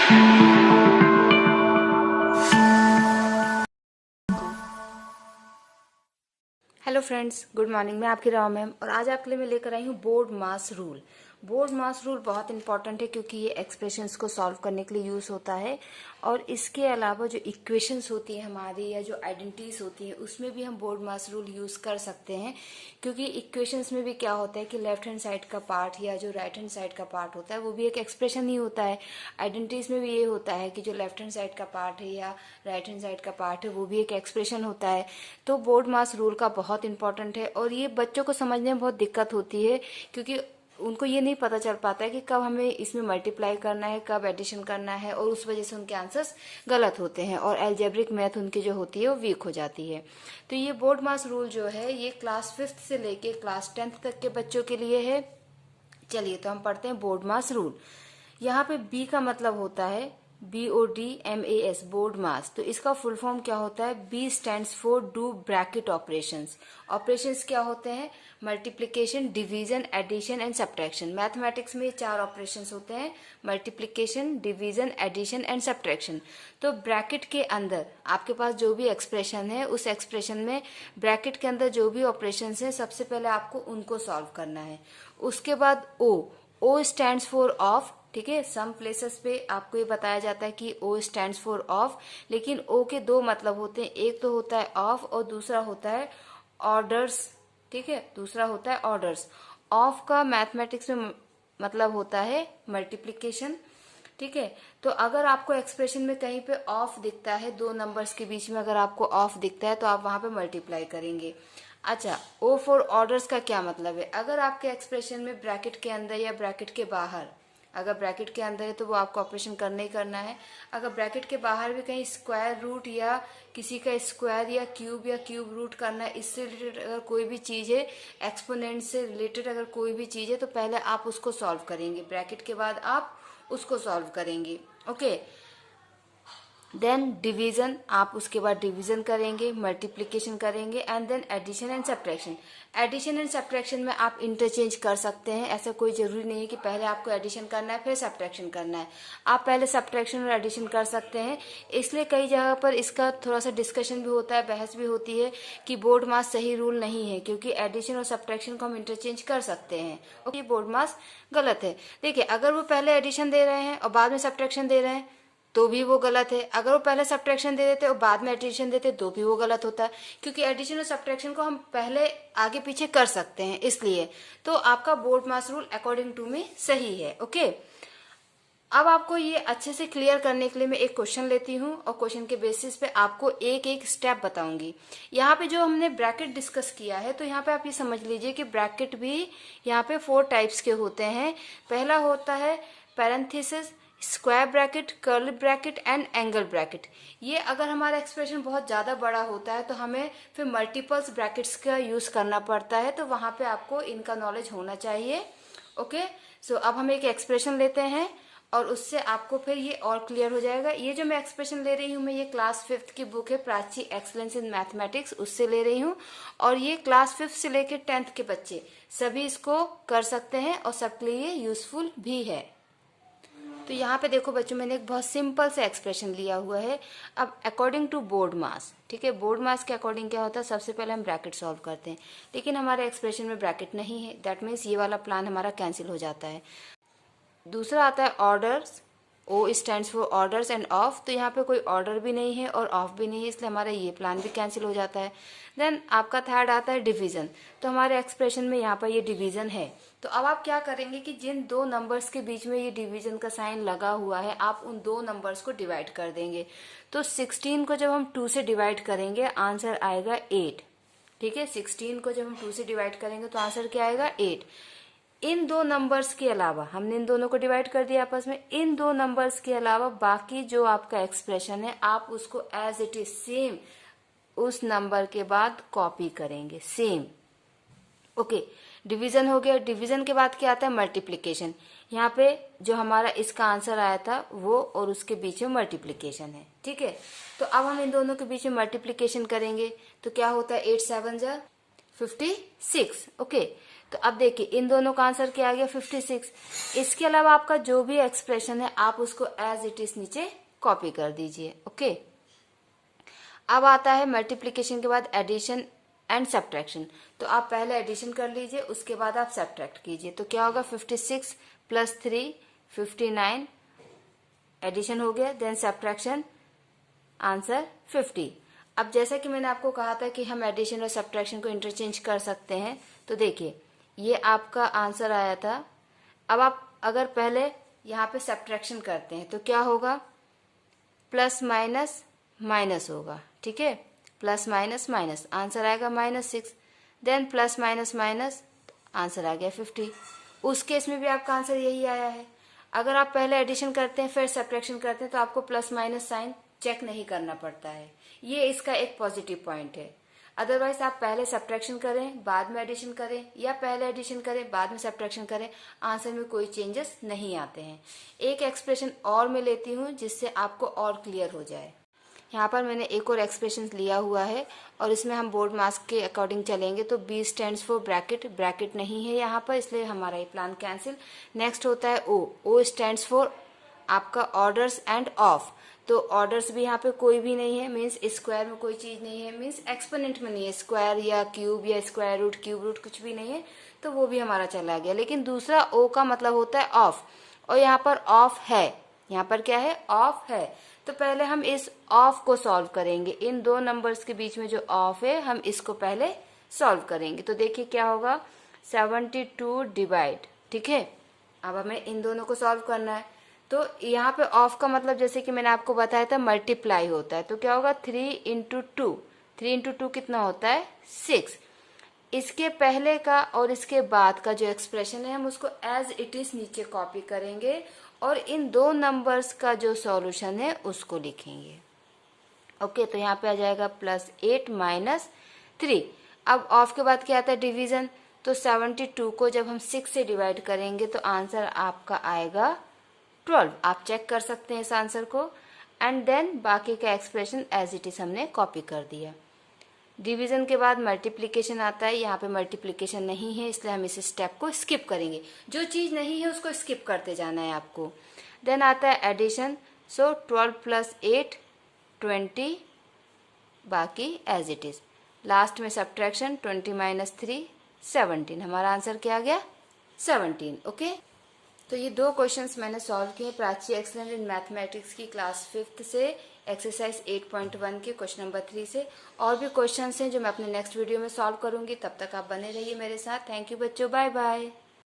Hello friends, good morning. मैं आपकी Rao ma'am और आज आपके लिए मैं लेकर आई हूँ बोर्ड मास रूल। बोर्ड मास रूल बहुत इंपॉर्टेंट है क्योंकि ये एक्सप्रेशंस को सॉल्व करने के लिए यूज़ होता है और इसके अलावा जो इक्वेशंस होती है हमारी या जो आइडेंटिटीज होती है उसमें भी हम बोर्ड मास रूल यूज़ कर सकते हैं। क्योंकि इक्वेशंस में भी क्या होता है कि लेफ्ट हैंड साइड का पार्ट या जो राइट हैंड साइड का पार्ट होता है वो भी एक एक्सप्रेशन ही होता है। आइडेंटिटीज में भी ये होता है कि जो लेफ्ट हैंड साइड का पार्ट है या राइट हैंड साइड का पार्ट है वो भी एक एक्सप्रेशन होता है। तो बोर्ड मास रूल का बहुत इंपॉर्टेंट है और ये बच्चों को समझने में बहुत दिक्कत होती है क्योंकि उनको ये नहीं पता चल पाता है कि कब हमें इसमें मल्टीप्लाई करना है, कब एडिशन करना है और उस वजह से उनके आंसर्स गलत होते हैं और एल्जेब्रिक मैथ उनकी जो होती है वो वीक हो जाती है। तो ये बोर्ड मास रूल जो है ये क्लास 5th से लेके क्लास 10th तक के बच्चों के लिए है। चलिए तो हम पढ़ते हैं बोर्ड मास रूल। यहाँ पे बी का मतलब होता है BODMAS, बोर्ड मास। तो इसका फुल फॉर्म क्या होता है? B stands for do bracket operations. Operations क्या होते हैं? Multiplication, division, addition and subtraction. Mathematics में 4 ऑपरेशंस होते हैं, multiplication, division, addition and subtraction. तो ब्रैकेट के अंदर आपके पास जो भी एक्सप्रेशन है उस एक्सप्रेशन में ब्रैकेट के अंदर जो भी ऑपरेशन है सबसे पहले आपको उनको सॉल्व करना है। उसके बाद O स्टैंड्स फॉर ऑफ। ठीक है, सम प्लेसेस पे आपको ये बताया जाता है कि O स्टैंड्स फॉर ऑफ, लेकिन O के 2 मतलब होते हैं, एक तो होता है ऑफ और दूसरा होता है ऑर्डर्स। ठीक है, दूसरा होता है ऑर्डर्स। ऑफ का मैथमेटिक्स में मतलब होता है मल्टीप्लिकेशन। ठीक है, तो अगर आपको एक्सप्रेशन में कहीं पे ऑफ दिखता है, 2 नंबर्स के बीच में अगर आपको ऑफ दिखता है तो आप वहां पे मल्टीप्लाई करेंगे। अच्छा, O फॉर ऑर्डर्स का क्या मतलब है? अगर आपके एक्सप्रेशन में ब्रैकेट के अंदर या ब्रैकेट के बाहर, अगर ब्रैकेट के अंदर है तो वो आपको ऑपरेशन करना ही करना है। अगर ब्रैकेट के बाहर भी कहीं स्क्वायर रूट या किसी का स्क्वायर या क्यूब रूट करना है, इससे रिलेटेड अगर कोई भी चीज है, एक्सपोनेंट से रिलेटेड अगर कोई भी चीज है तो पहले आप उसको सॉल्व करेंगे, ब्रैकेट के बाद आप उसको सॉल्व करेंगे। ओके, देन डिवीजन, आप उसके बाद डिवीजन करेंगे, मल्टीप्लिकेशन करेंगे and then addition and subtraction. Addition and subtraction में आप इंटरचेंज कर सकते हैं, ऐसा कोई जरूरी नहीं है कि पहले आपको एडिशन करना है फिर सब्ट्रैक्शन करना है। आप पहले सब्ट्रैक्शन और एडिशन कर सकते हैं। इसलिए कई जगह पर इसका थोड़ा सा डिस्कशन भी होता है, बहस भी होती है कि बोर्ड मास सही रूल नहीं है क्योंकि एडिशन और सब्ट्रैक्शन को हम इंटरचेंज कर सकते हैं। ओके, बोर्ड मास गलत है। देखिए, अगर वो पहले एडिशन दे रहे हैं और बाद में सब्ट्रैक्शन दे रहे हैं तो भी वो गलत है। अगर वो पहले सब्ट्रैक्शन दे देते और बाद में एडिशन देते तो भी वो गलत होता है, क्योंकि एडिशन और सब्ट्रैक्शन को हम पहले आगे पीछे कर सकते हैं इसलिए। तो आपका BODMAS rule according to me सही है। ओके, अब आपको ये अच्छे से क्लियर करने के लिए मैं एक क्वेश्चन लेती हूँ और क्वेश्चन के बेसिस पे आपको एक एक स्टेप बताऊंगी। यहाँ पे जो हमने ब्रैकेट डिस्कस किया है तो यहाँ पे आप ये समझ लीजिए कि ब्रैकेट भी यहाँ पे 4 टाइप्स के होते हैं। पहला होता है parenthesis, square bracket, curly bracket and angle bracket. ये अगर हमारा एक्सप्रेशन बहुत ज्यादा बड़ा होता है तो हमें फिर मल्टीपल्स ब्रैकेट्स का यूज करना पड़ता है, तो वहां पे आपको इनका नॉलेज होना चाहिए। ओके, सो अब हम एक एक्सप्रेशन लेते हैं और उससे आपको फिर ये और क्लियर हो जाएगा। ये जो मैं एक्सप्रेशन ले रही हूँ मैं ये क्लास 5th की बुक है प्राची एक्सलेंस इन मैथमेटिक्स, उससे ले रही हूँ और ये क्लास 5th से लेकर 10th के बच्चे सभी इसको कर सकते हैं और सबके लिए यूजफुल भी है। तो यहाँ पे देखो बच्चों, मैंने एक बहुत सिंपल सा एक्सप्रेशन लिया हुआ है। अब अकॉर्डिंग टू बोर्ड मास, ठीक है, बोर्ड मास के अकॉर्डिंग क्या होता है, सबसे पहले हम ब्रैकेट सॉल्व करते हैं, लेकिन हमारे एक्सप्रेशन में ब्रैकेट नहीं है, दैट मीन्स ये वाला प्लान हमारा कैंसिल हो जाता है। दूसरा आता है orders, O stands for orders end of. तो यहाँ पे कोई ऑर्डर भी नहीं है और ऑफ भी नहीं है, इसलिए हमारा ये प्लान भी कैंसिल हो जाता है। देन आपका थर्ड आता है डिवीजन। तो हमारे एक्सप्रेशन में यहाँ पर ये डिवीजन है। तो अब आप क्या करेंगे कि जिन 2 नंबर्स के बीच में ये डिवीजन का साइन लगा हुआ है आप उन 2 नंबर्स को डिवाइड कर देंगे। तो 16 को जब हम 2 से डिवाइड करेंगे आंसर आएगा 8। ठीक है, 16 को जब हम 2 से डिवाइड करेंगे तो आंसर क्या आएगा 8। इन 2 नंबर्स के अलावा, हमने इन दोनों को डिवाइड कर दिया आपस में, इन 2 नंबर्स के अलावा बाकी जो आपका एक्सप्रेशन है आप उसको एज इट इज सेम उस नंबर के बाद कॉपी करेंगे, सेम। ओके, डिवीजन हो गया। डिवीजन के बाद क्या आता है मल्टीप्लिकेशन। यहाँ पे जो हमारा इसका आंसर आया था वो और उसके बीच में मल्टीप्लिकेशन है। ठीक है, तो अब हम इन दोनों के बीच में मल्टीप्लिकेशन करेंगे तो क्या होता है 8 7 जा 56। ओके, तो अब देखिए इन दोनों का आंसर क्या आ गया 56। इसके अलावा आपका जो भी एक्सप्रेशन है आप उसको एज इट इज नीचे कॉपी कर दीजिए। ओके, अब आता है मल्टीप्लीकेशन के बाद एडिशन एंड सब्ट्रैक्शन। तो आप पहले एडिशन कर लीजिए, उसके बाद आप सब्ट्रैक्ट कीजिए। तो क्या होगा 56 + 3 59 एडिशन हो गया, देन सब्ट्रैक्शन आंसर 50। अब जैसा कि मैंने आपको कहा था कि हम एडिशन और सब्ट्रैक्शन को इंटरचेंज कर सकते हैं, तो देखिए ये आपका आंसर आया था। अब आप अगर पहले यहाँ पे सब्ट्रैक्शन करते हैं तो क्या होगा, प्लस माइनस माइनस होगा, ठीक है, प्लस माइनस माइनस आंसर आएगा -6, then plus minus minus answer आ गया 50। उस केस में भी आपका आंसर यही आया है। अगर आप पहले एडिशन करते हैं फिर सब्ट्रैक्शन करते हैं तो आपको प्लस माइनस साइन चेक नहीं करना पड़ता है, ये इसका एक पॉजिटिव पॉइंट है। अदरवाइज आप पहले सब्ट्रैक्शन करें बाद में एडिशन करें या पहले एडिशन करें बाद में सब्ट्रैक्शन करें, आंसर में कोई चेंजेस नहीं आते हैं। एक एक्सप्रेशन और मैं लेती हूँ जिससे आपको और क्लियर हो जाए। यहाँ पर मैंने एक और एक्सप्रेशन लिया हुआ है और इसमें हम बोर्ड मास्क के अकॉर्डिंग चलेंगे। तो B stands for bracket, bracket नहीं है यहाँ पर इसलिए हमारा ये प्लान कैंसिल। नेक्स्ट होता है O स्टैंड्स फॉर आपका ऑर्डर्स एंड ऑफ। तो ऑर्डर्स भी यहाँ पे कोई भी नहीं है, मीन्स स्क्वायर में कोई चीज नहीं है, मीन्स एक्सपोनेंट में नहीं है, स्क्वायर या क्यूब या स्क्वायर रूट क्यूब रूट कुछ भी नहीं है, तो वो भी हमारा चला गया। लेकिन दूसरा O का मतलब होता है ऑफ, और यहाँ पर ऑफ है, यहाँ पर क्या है, ऑफ है। तो पहले हम इस ऑफ को सॉल्व करेंगे, इन दो नंबर्स के बीच में जो ऑफ है हम इसको पहले सॉल्व करेंगे। तो देखिए क्या होगा 72 डिवाइड, ठीक है। अब हमें इन दोनों को सॉल्व करना है। तो यहाँ पे ऑफ का मतलब जैसे कि मैंने आपको बताया था मल्टीप्लाई होता है। तो क्या होगा 3 × 2, 3 × 2 कितना होता है 6। इसके पहले का और इसके बाद का जो एक्सप्रेशन है हम उसको एज इट इज नीचे कॉपी करेंगे और इन दो नंबर्स का जो सॉल्यूशन है उसको लिखेंगे। ओके, तो यहाँ पे आ जाएगा +8 - 3। अब ऑफ के बाद क्या आता है डिवीजन। तो 72 को जब हम 6 से डिवाइड करेंगे तो आंसर आपका आएगा 12। आप चेक कर सकते हैं इस आंसर को। एंड देन बाकी का एक्सप्रेशन एज इट इज हमने कॉपी कर दिया। डिवीजन के बाद मल्टीप्लिकेशन आता है, यहाँ पे मल्टीप्लिकेशन नहीं है इसलिए हम इस स्टेप को स्किप करेंगे। जो चीज़ नहीं है उसको स्किप करते जाना है आपको। देन आता है एडिशन। सो 12 + 8 20, बाकी एज इट इज। लास्ट में सब्ट्रैक्शन 20 - 3 17। हमारा आंसर क्या आ गया 17। ओके, तो ये दो क्वेश्चंस मैंने सॉल्व किए प्राची एक्सलेंट इन मैथमेटिक्स की क्लास 5th से एक्सरसाइज 8.1 के क्वेश्चन नंबर 3 से। और भी क्वेश्चंस हैं जो मैं अपने नेक्स्ट वीडियो में सॉल्व करूंगी, तब तक आप बने रहिए मेरे साथ। थैंक यू बच्चों, बाय बाय।